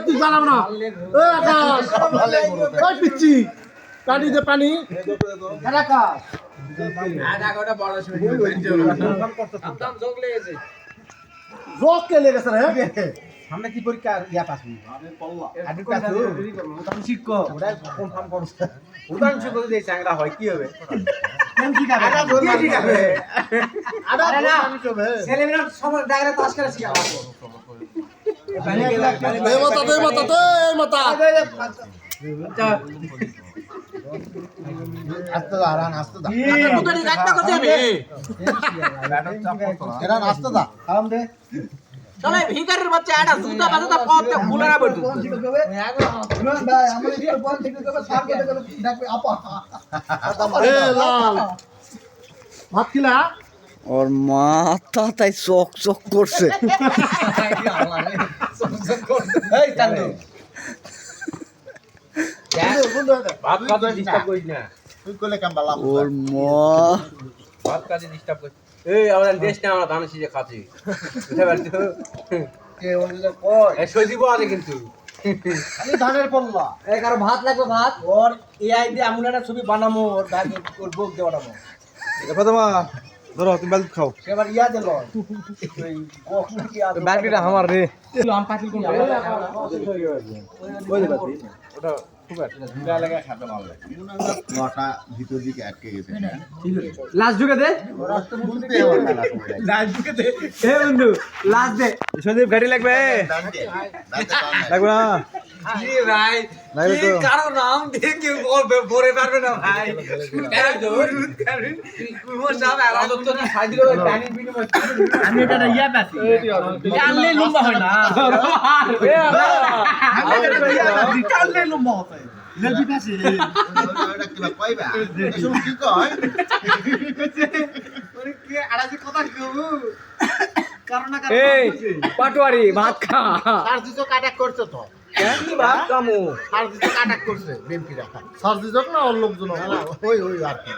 তুই জানাব না আকাশ পিচ্ছি কাটি দে পানি যোগ কে লেগেছে রে আমরা কি পরীক্ষা ইয়া পাসনি আমি শিক্ষক ওটা কনফার্ম করছে উদাহরণ শিক্ষক যে চাংরা হয় কি হবে কেন কি খাবে কি খাবে আরে না ছেলেমেয়েরা সময় ডাইরে তাস করে শিখাবো দে মাতা আস্তে দা রান আস্তে দা তুই একটা কথা হবে এরা আস্তে দা আরাম দে চলে ভিখারির বাচ্চা এটা জুতা বাজাতা পথে ভুলে না পড়তো ভাই আমরা একটু বল ঠিক করে সার করে ডাকবে আপা এ লাল ভাত খিলা ওর মাথা তাই চক চক করছে এই চান্দু ভাত খাতে ডিস্টার্ব করিস না তুই কোলে কাম বালা ওর মা ভাত খাতে ডিস্টার্ব করিস এই আমাদের দেশটা আমরা ধান সিজে খাচ্ছি বুঝতে পারছো কে ওলে কই এই সজীব আছে কিন্তু আমি ধানের পল্লা এই কারো ভাত লাগবে ভাত ওর এআই দিয়ে এমন একটা ছবি বানামো ওর ভাই ওর বুক দিয়ে বানামো ফাতেমা ধরো তুমি বালতি খাও সে আবার ইয়া দিল ওই কোক নাকি আছে বালতিটা আমার রে আম পাতিল কোন ওটা খুব নটা ভিতর দিকে আটকে গেছে লাস্ট ঢুকে দে খুলতে আমার মেলা সময় লাগে। লাস্ট ঢুকে দে এ বন্ধু লাস্ট দে সন্দীপ গাড়ি লাগবে দাঁড়িয়ে, দাঁড়িয়ে লাগবে না কি ভাই লাগবে কি তো কারো নাম দিয়ে কেউ বলবে পড়ে পারবে না ভাই আমি এটা ইয়া পাচ্ছি কাললে লম্বা হয় না কাললে লম্বা হয় জলদি পাশে ওটা কিবা কইবা এসব কি কয় এই পাটোয়ারি ভাত খা আর দিছো কাটাক করছে তো কি ভাত কামু আর দিছো কাটাক করছে বিএনপিরা সার্জিজক না অন্য লোকজন ওই আর কি